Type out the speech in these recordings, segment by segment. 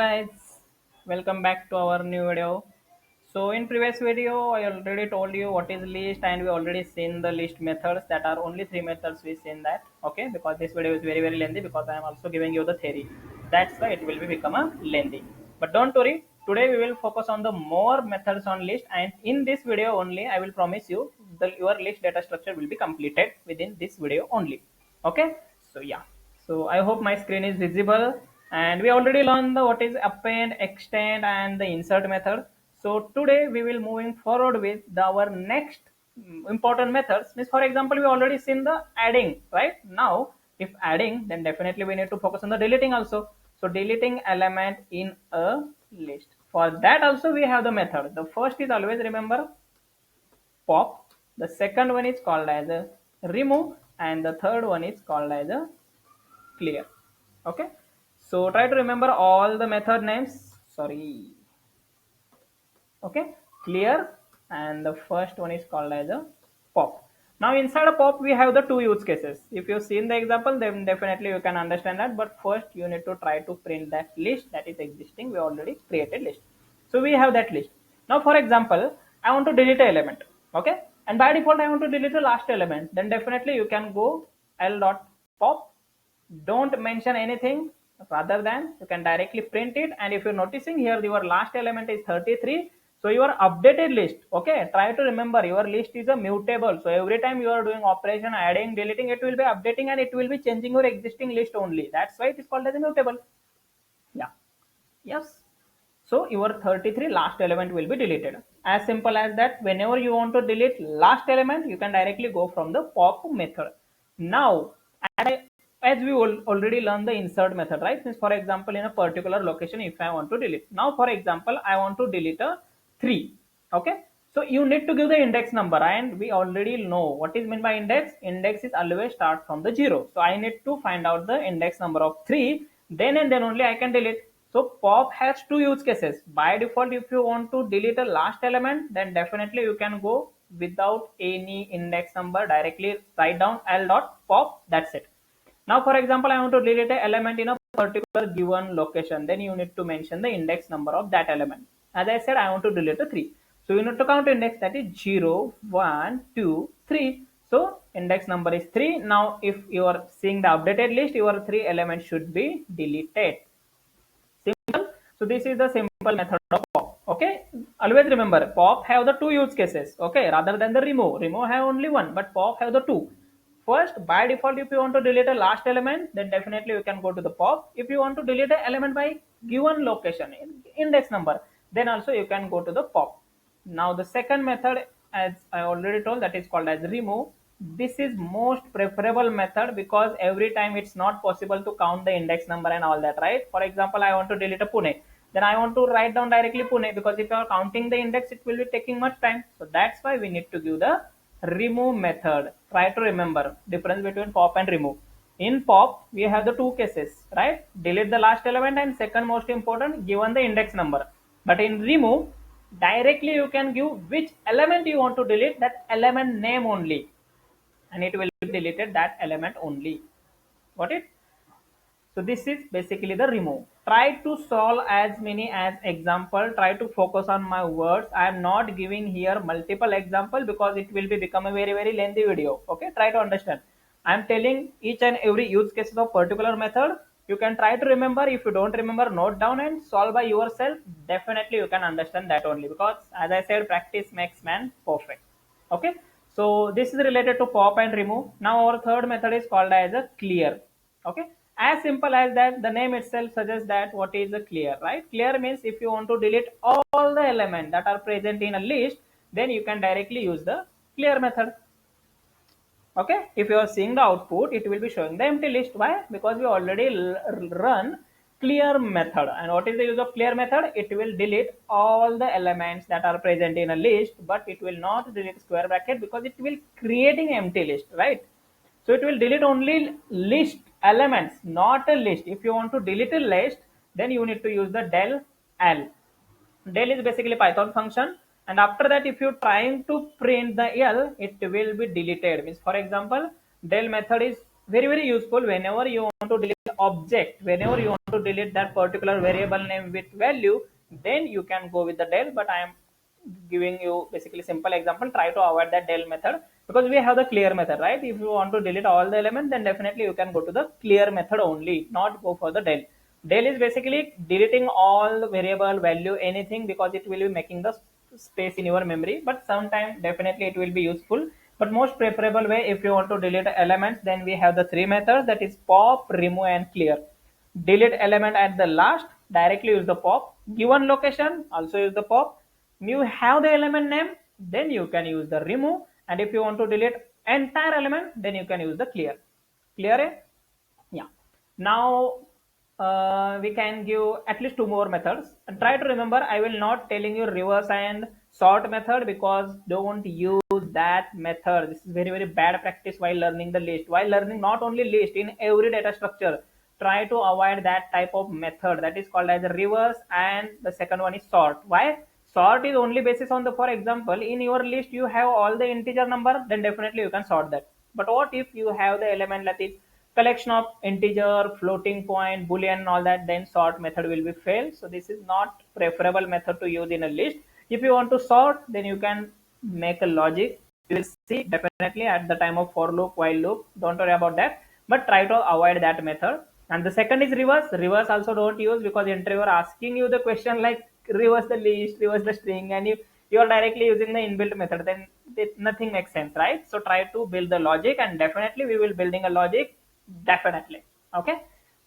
Guys, welcome back to our new video. So in previous video I already told you what is list, and we already seen the list methods. That are only three methods we seen that. Okay, because this video is very lengthy, because I am also giving you the theory. That's why it will be become a lengthy. But don't worry, today we will focus on the more methods on list, and in this video only I will promise you your list data structure will be completed within this video only. Okay, so yeah, so I hope my screen is visible, and we already learned the what is append, extend, and the insert method. So today we will moving forward with our next important methods. Means, for example, we already seen the adding, right? Now if adding, then definitely we need to focus on the deleting also. So deleting element in a list, for that also we have the method. The first is, always remember, pop. The second one is called as a remove, and the third one is called as a clear. Okay, so try to remember all the method names. Sorry. Okay, clear, and the first one is called as a pop. Now inside a pop we have the two use cases. If you've seen the example, then definitely you can understand that, but first you need to try to print that list that is existing. We already created list, so we have that list. Now for example, I want to delete an element. Okay, and by default I want to delete the last element. Then definitely you can go l dot pop, don't mention anything, rather than you can directly print it. And if you're noticing here, your last element is 33, so your updated list. Okay, try to remember your list is a mutable, so every time you are doing operation adding, deleting, it will be updating and it will be changing your existing list only. That's why it is called as a mutable. Yeah, yes. So your 33 last element will be deleted. As simple as that. Whenever you want to delete last element, you can directly go from the pop method. Now, as we already learned the insert method, right? Since, for example, in a particular location, if I want to delete. Now, for example, I want to delete a 3. Okay. So you need to give the index number, and we already know what is meant by index. Index is always start from the 0. So I need to find out the index number of 3. Then and then only I can delete. So pop has two use cases. By default, if you want to delete a last element, then definitely you can go without any index number, directly write down l dot pop. That's it. Now, for example, I want to delete an element in a particular given location. Then you need to mention the index number of that element. As I said, I want to delete a 3. So you need to count index, that is 0, 1, 2, 3. So index number is 3. Now, if you are seeing the updated list, your 3 elements should be deleted. Simple. So this is the simple method of pop. Okay. Always remember, pop have the two use cases. Okay. Rather than the remove. Remove have only one, but pop have the two. First, by default, if you want to delete a last element, then definitely you can go to the pop. If you want to delete an element by given location, index number, then also you can go to the pop. Now the second method, as I already told, that is called as remove. This is most preferable method, because every time it's not possible to count the index number and all that, right? For example, I want to delete a Pune, then I want to write down directly Pune, because if you are counting the index, it will be taking much time. So that's why we need to give the remove method. Try to remember difference between pop and remove. In pop, we have the two cases, right? Delete the last element, and second most important, given the index number. But in remove, directly you can give which element you want to delete, that element name only, and it will be deleted that element only. Got it? So this is basically the remove. Try to solve as many as example. Try to focus on my words. I am not giving here multiple example, because it will be become a very lengthy video. Okay, try to understand. I am telling each and every use cases of particular method. You can try to remember. If you don't remember, note down and solve by yourself. Definitely you can understand that only, because as I said, practice makes man perfect. Okay, so this is related to pop and remove. Now our third method is called as a clear. Okay, as simple as that. The name itself suggests that what is a clear, right? Clear means if you want to delete all the elements that are present in a list, then you can directly use the clear method. Okay, if you are seeing the output, it will be showing the empty list. Why? Because we already run clear method. And what is the use of clear method? It will delete all the elements that are present in a list, but it will not delete square bracket, because it will creating empty list, right? So it will delete only list elements, not a list. If you want to delete a list, then you need to use the del l. Del is basically Python function, and after that, if you're trying to print the L, it will be deleted. Means, for example, del method is very useful whenever you want to delete object, whenever you want to delete that particular variable name with value, then you can go with the del. But I am giving you basically simple example. Try to avoid that del method, because we have the clear method, right? If you want to delete all the elements, then definitely you can go to the clear method only, not go for the del. Del is basically deleting all the variable value anything, because it will be making the space in your memory. But sometimes definitely it will be useful, but most preferable way, if you want to delete elements, then we have the three methods, that is pop, remove and clear. Delete element at the last, directly use the pop. Given location, also use the pop. You have the element name, then you can use the remove. And if you want to delete entire element, then you can use the clear. Clear? Yeah. Now we can give at least two more methods. And try to remember, I will not telling you reverse and sort method, because don't use that method. This is very bad practice while learning the list. While learning not only list, in every data structure, try to avoid that type of method, that is called as a reverse, and the second one is sort. Why? Sort is only basis on the, for example, in your list you have all the integer number, then definitely you can sort that. But what if you have the element that is collection of integer, floating point, boolean and all that, then sort method will be failed. So this is not preferable method to use in a list. If you want to sort, then you can make a logic. You will see definitely at the time of for loop, while loop, don't worry about that, but try to avoid that method. And the second is reverse. Reverse also don't use, because interviewer asking you the question like reverse the list, reverse the string, and you are directly using the inbuilt method, then nothing makes sense, right? So try to build the logic, and definitely we will building a logic, definitely. Okay.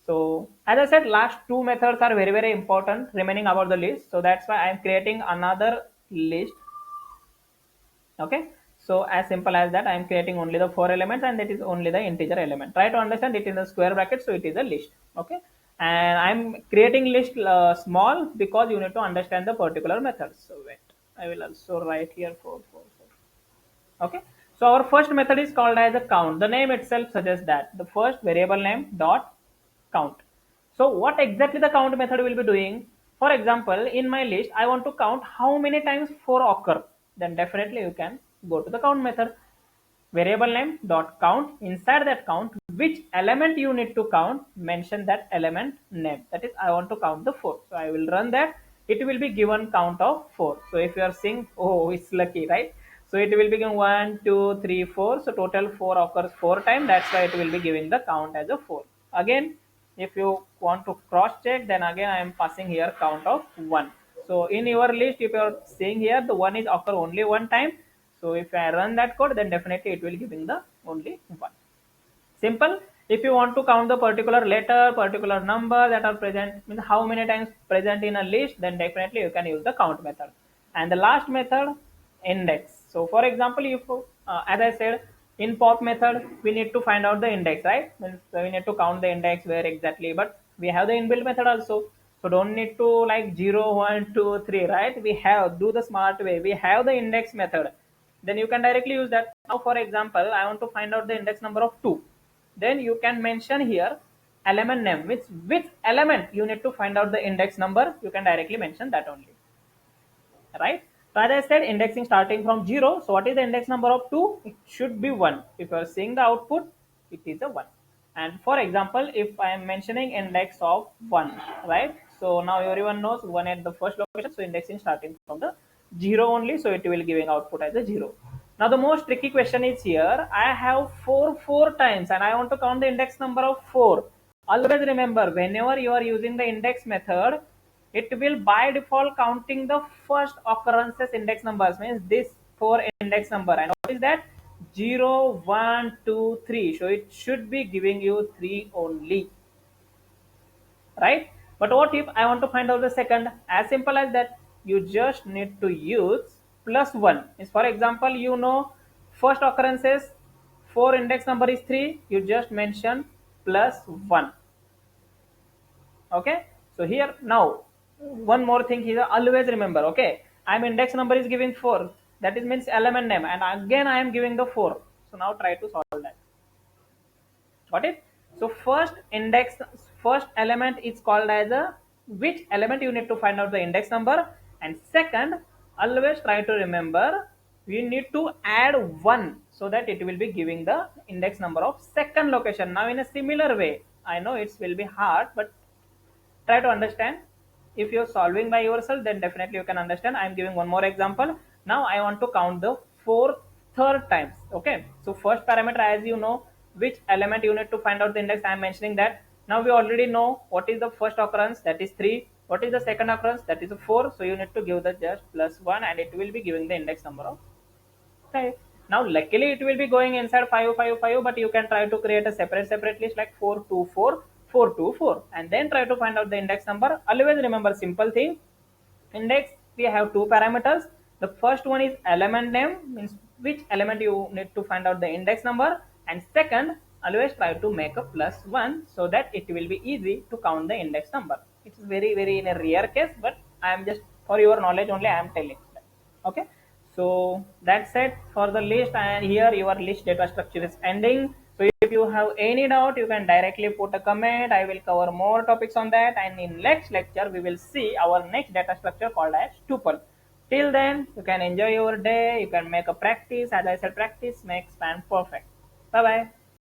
So as I said, last two methods are very important remaining about the list. So that's why I am creating another list. Okay. So as simple as that, I am creating only the four elements, and that is only the integer element. Try to understand it in the square bracket, so it is a list. Okay. And I'm creating list small, because you need to understand the particular method. So wait, I will also write here 4. Okay. So our first method is called as a count. The name itself suggests that the first variable name dot count. So what exactly the count method will be doing? For example, in my list, I want to count how many times 4 occur. Then definitely you can go to the count method. Variable name dot count. Inside that count, which element you need to count, mention that element name. That is, I want to count the 4. So I will run that. It will be given count of 4. So if you are seeing, oh, it's lucky, right? So it will be given 1, 2, 3, 4. So total 4 occurs 4 times. That's why it will be giving the count as a 4. Again, if you want to cross check, then again I am passing here count of 1. So in your list, if you are seeing here, the 1 is occur only one time. So if I run that code, then definitely it will giving the only 1. Simple. If you want to count the particular letter, particular number that are present, means how many times present in a list, then definitely you can use the count method. And the last method, index. So for example, if as I said, in pop method, we need to find out the index, right? Means we need to count the index where exactly, but we have the inbuilt method also. So don't need to like 0, 1, 2, 3, right? We have, do the smart way. We have the index method. Then you can directly use that. Now, for example, I want to find out the index number of 2. Then you can mention here element name, which element you need to find out the index number. You can directly mention that only, right? So as I said, indexing starting from 0. So what is the index number of 2? It should be 1. If you are seeing the output, it is a 1. And for example, if I am mentioning index of 1, right? So now everyone knows 1 at the first location. So indexing starting from the 0 only. So it will giving output as a 0. Now the most tricky question is here. I have 4 times, and I want to count the index number of 4. Always remember, whenever you are using the index method, it will by default counting the first occurrences index numbers, means this 4 index number, and what is that? 0, 1, 2, 3. So it should be giving you 3 only, right? But what if I want to find out the second? As simple as that, you just need to use plus 1. Is, for example, you know, first occurrences 4 index number is 3, you just mention plus 1. Okay. So here now one more thing here, always remember, okay, I'm index number is giving 4, that is means element name, and again I am giving the 4. So now try to solve that. Got it? So first index, first element is called as a, which element you need to find out the index number, and second, always try to remember, we need to add 1. so that it will be giving the index number of second location. Now in a similar way, I know it will be hard, but try to understand. If you're solving by yourself, then definitely you can understand. I'm giving one more example. Now I want to count the fourth third times. Okay, so first parameter, as you know, which element you need to find out the index, I'm mentioning that. Now we already know what is the first occurrence, that is 3. What is the second occurrence, that is 4. So you need to give the just plus 1 and it will be giving the index number of 5. Now luckily it will be going inside 555, but you can try to create a separate list like 424 424 and then try to find out the index number. Always remember simple thing. Index, we have two parameters. The first one is element name, means which element you need to find out the index number, and second, always try to make a plus 1 so that it will be easy to count the index number. It's very in a rare case, but I am just for your knowledge only I am telling that. Okay, so that's it for the list, and here your list data structure is ending. So if you have any doubt, you can directly put a comment. I will cover more topics on that, and in next lecture we will see our next data structure called as tuple. Till then, you can enjoy your day. You can make a practice. As I said, practice makes man perfect. Bye bye.